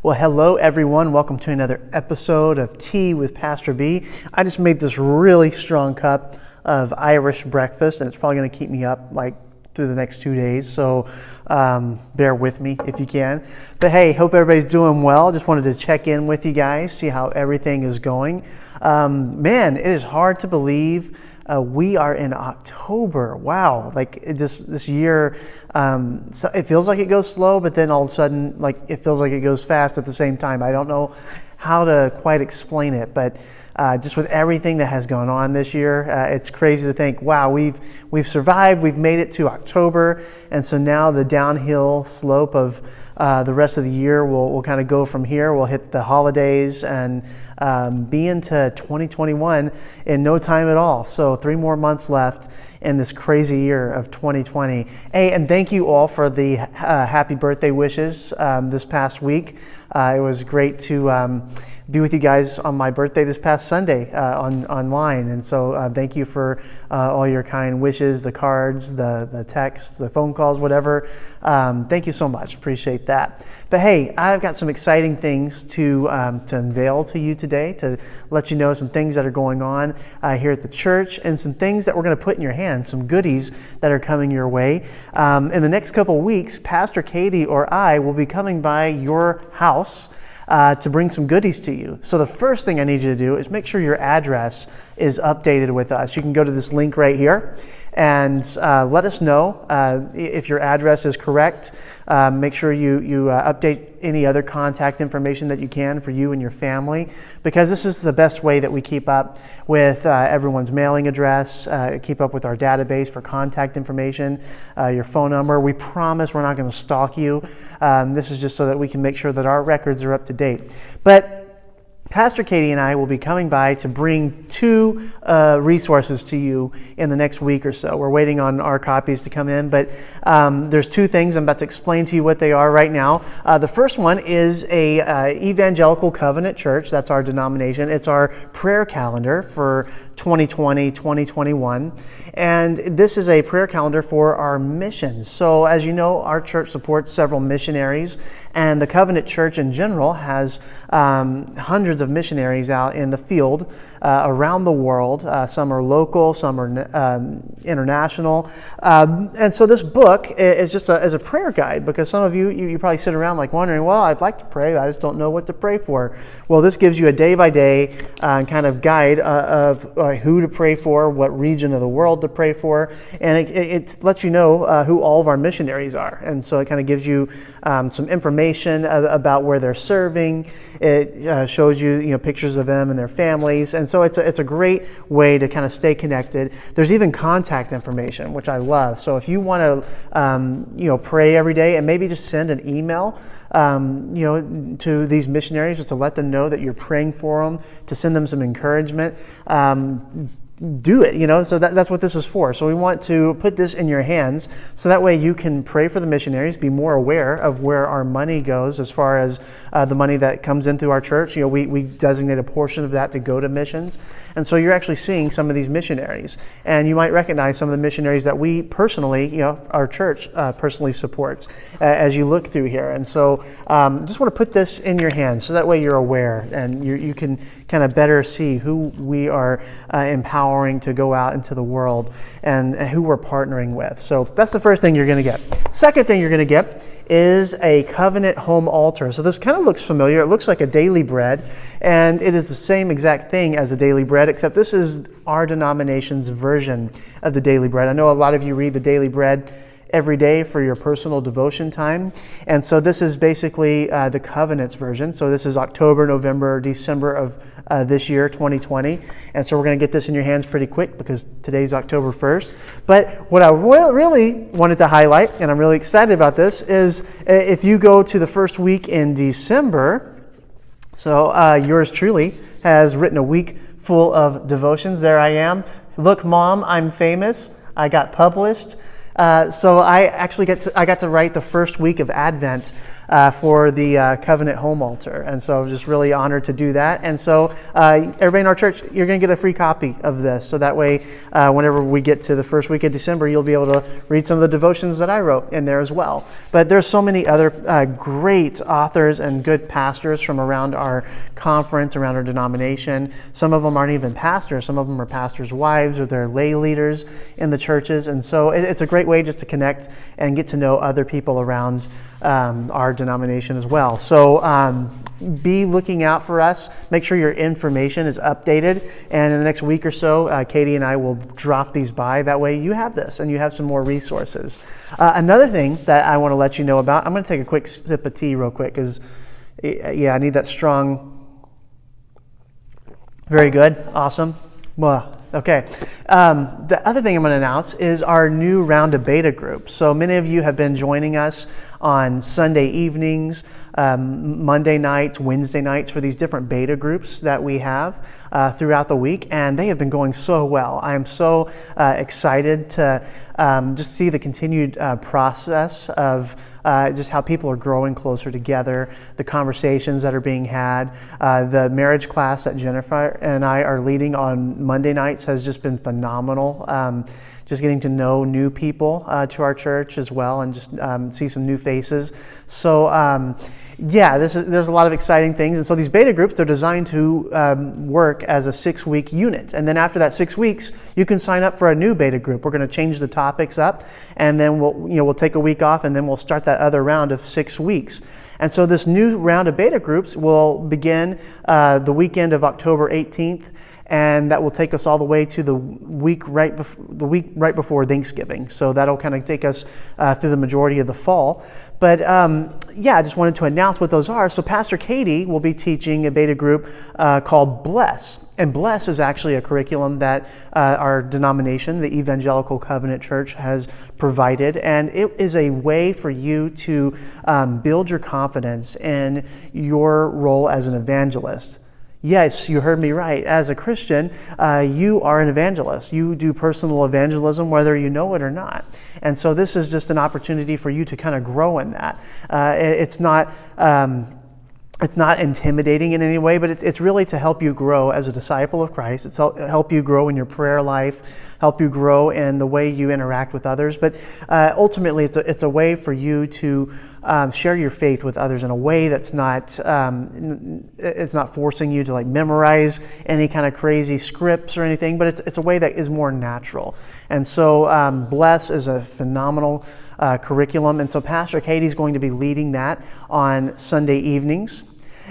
Well, hello everyone. Welcome to another episode of Tea with Pastor B. I just made this really strong cup of Irish breakfast, and it's probably going to keep me up through the next 2 days. So bear with me if you can. But hey, hope everybody's doing well. Just wanted to check in with you guys, see how everything is going. Man, it is hard to believe we are in October. Wow, this year, so it feels like it goes slow, but then all of a sudden, it feels like it goes fast at the same time. I don't know how to quite explain it, but just with everything that has gone on this year, it's crazy to think, wow, we've survived, we've made it to October, and so now the downhill slope of the rest of the year will kind of go from here. We'll hit the holidays and be into 2021 in no time at all. So 3 more months left in this crazy year of 2020. Hey, and thank you all for the happy birthday wishes this past week. It was great to be with you guys on my birthday this past Sunday online. And so thank you for all your kind wishes, the cards, the texts, the phone calls, whatever. Thank you so much. Appreciate that. But hey, I've got some exciting things to unveil to you today, to let you know some things that are going on here at the church and some things that we're going to put in your hands, some goodies that are coming your way. In the next couple of weeks, Pastor Katie or I will be coming by your house to bring some goodies to you. So the first thing I need you to do is make sure your address is updated with us. You can go to this link right here and let us know if your address is correct. Make sure you update any other contact information that you can for you and your family, because this is the best way that we keep up with everyone's mailing address, keep up with our database for contact information, your phone number. We promise we're not going to stalk you. This is just so that we can make sure that our records are up to date. But Pastor Katie and I will be coming by to bring 2 resources to you in the next week or so. We're waiting on our copies to come in, but there's 2 things. I'm about to explain to you what they are right now. The first one is a Evangelical Covenant Church. That's our denomination. It's our prayer calendar for 2020, 2021. And this is a prayer calendar for our missions. So as you know, our church supports several missionaries, and the Covenant Church in general has hundreds of missionaries out in the field around the world. Some are local, some are international. And so this book is just as a prayer guide, because some of you probably sit around wondering, well, I'd like to pray, I just don't know what to pray for. Well, this gives you a day-by-day kind of guide of who to pray for, what region of the world to pray for, and it lets you know who all of our missionaries are. And so it kind of gives you some information about where they're serving. It shows you pictures of them and their families, and so it's a great way to kind of stay connected. There's even contact information, which I love. So if you want to pray every day and maybe just send an email to these missionaries, just to let them know that you're praying for them, to send them some encouragement, do it, so that's what this is for. So we want to put this in your hands so that way you can pray for the missionaries, be more aware of where our money goes as far as the money that comes in through our church. We designate a portion of that to go to missions. And so you're actually seeing some of these missionaries, and you might recognize some of the missionaries that we personally, our church personally supports as you look through here. And so just want to put this in your hands so that way you're aware and you can kind of better see who we are empowering to go out into the world and who we're partnering with. So that's the first thing you're going to get. Second thing you're going to get is a covenant home altar. So this kind of looks familiar. It looks like a daily bread, and it is the same exact thing as a daily bread, except this is our denomination's version of the daily bread. I know a lot of you read the daily bread every day for your personal devotion time. And so this is basically the Covenants version. So this is October, November, December of this year, 2020. And so we're going to get this in your hands pretty quick because today's October 1st. But what I really wanted to highlight, and I'm really excited about this, is if you go to the first week in December, so yours truly has written a week full of devotions. There I am. Look, Mom, I'm famous. I got published. So I actually got to write the first week of Advent for the Covenant Home Altar, and so I was just really honored to do that. And so everybody in our church, you're going to get a free copy of this, so that way whenever we get to the first week of December, you'll be able to read some of the devotions that I wrote in there as well. But there's so many other great authors and good pastors from around our conference, around our denomination. Some of them aren't even pastors. Some of them are pastors' wives, or they're lay leaders in the churches, and so it's a great way just to connect and get to know other people around our denomination as well. So be looking out for us. Make sure your information is updated, and in the next week or so, Katie and I will drop these by. That way you have this and you have some more resources. Another thing that I want to let you know about, I'm going to take a quick sip of tea real quick because, yeah, I need that strong. Very good. Awesome. Well, okay. The other thing I'm going to announce is our new round of beta group. So many of you have been joining us on Sunday evenings, Monday nights, Wednesday nights for these different beta groups that we have throughout the week, and they have been going so well. I am so excited to just see the continued process of just how people are growing closer together, the conversations that are being had. The marriage class that Jennifer and I are leading on Monday nights has just been phenomenal. Just getting to know new people to our church as well, and just see some new faces. So yeah, there's a lot of exciting things. And so these beta groups, they're designed to work as a 6-week unit. And then after that 6 weeks, you can sign up for a new beta group. We're going to change the topics up, and then we'll take a week off, and then we'll start that other round of 6 weeks. And so this new round of beta groups will begin the weekend of October 18th. And that will take us all the way to the week right before Thanksgiving. So that'll kind of take us through the majority of the fall. But yeah, I just wanted to announce what those are. So Pastor Katie will be teaching a beta group called Bless. And Bless is actually a curriculum that our denomination, the Evangelical Covenant Church, has provided. And it is a way for you to build your confidence in your role as an evangelist. Yes, you heard me right. As a Christian, you are an evangelist. You do personal evangelism whether you know it or not. And so this is just an opportunity for you to kind of grow in that. It's not intimidating in any way, but it's really to help you grow as a disciple of Christ. It's help you grow in your prayer life, help you grow in the way you interact with others. But ultimately, it's a way for you to share your faith with others in a way that's not it's not forcing you to like memorize any kind of crazy scripts or anything, but it's a way that is more natural. And so Bless is a phenomenal curriculum, and so Pastor Katie's going to be leading that on Sunday evenings.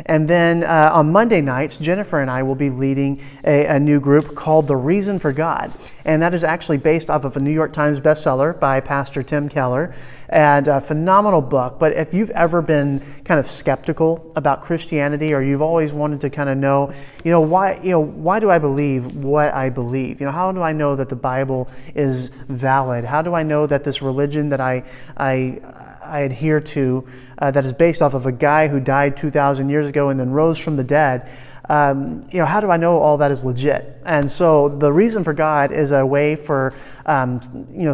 And then on Monday nights, Jennifer and I will be leading a new group called The Reason for God. And that is actually based off of a New York Times bestseller by Pastor Tim Keller, and a phenomenal book. But if you've ever been kind of skeptical about Christianity, or you've always wanted to kind of know, why do I believe what I believe? How do I know that the Bible is valid? How do I know that this religion that I adhere to, that is based off of a guy who died 2,000 years ago and then rose from the dead, how do I know all that is legit? And so The Reason for God is a way for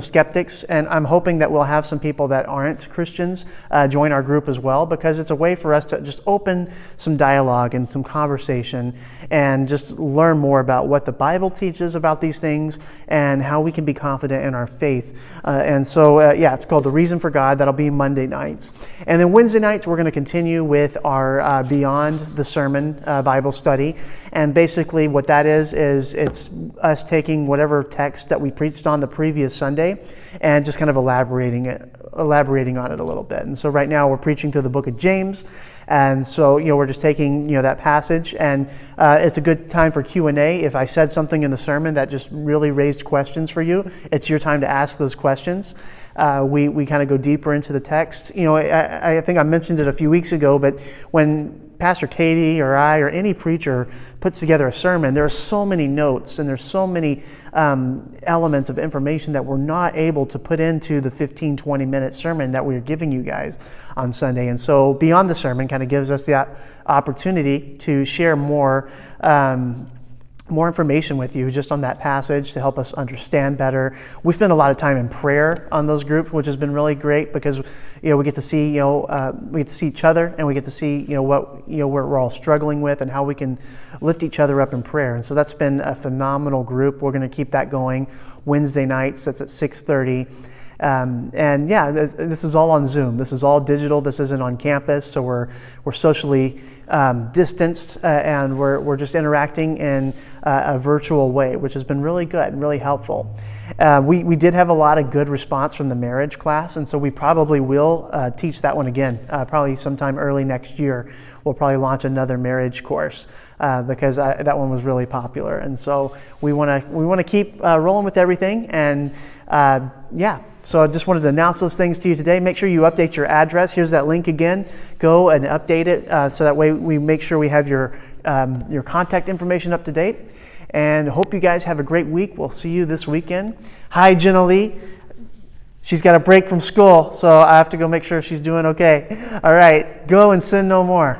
skeptics, and I'm hoping that we'll have some people that aren't Christians join our group as well, because it's a way for us to just open some dialogue and some conversation and just learn more about what the Bible teaches about these things and how we can be confident in our faith. And so it's called The Reason for God. That'll be Monday nights. And then Wednesday nights, we're going to continue with our Beyond the Sermon Bible study. And basically what that is it's us taking whatever text that we preached on the previous Sunday and just kind of elaborating on it a little bit. And so right now we're preaching through the book of James. And so, we're just taking, that passage, and it's a good time for Q&A. If I said something in the sermon that just really raised questions for you, it's your time to ask those questions. We kind of go deeper into the text. I think I mentioned it a few weeks ago, but when Pastor Katie or I or any preacher puts together a sermon, there are so many notes and there's so many elements of information that we're not able to put into the 15-20-minute sermon that we're giving you guys on Sunday. And so Beyond the Sermon kind of gives us the opportunity to share more more information with you just on that passage to help us understand better. We spend a lot of time in prayer on those groups, which has been really great because we get to see we get to see each other, and we get to see what we're all struggling with and how we can lift each other up in prayer. And so that's been a phenomenal group. We're going to keep that going Wednesday nights. That's at 6:30. And yeah, this is all on Zoom. This is all digital. This isn't on campus, so we're socially distanced, and we're just interacting in a virtual way, which has been really good and really helpful. We did have a lot of good response from the marriage class, and so we probably will teach that one again, probably sometime early next year. We'll probably launch another marriage course because that one was really popular, and so we want to keep rolling with everything. And so I just wanted to announce those things to you today. Make sure you update your address. Here's that link again. Go and update it so that way we make sure we have your contact information up to date. And hope you guys have a great week. We'll see you this weekend. Hi, Jenna Lee. She's got a break from school, so I have to go make sure she's doing okay. All right, go and sin no more.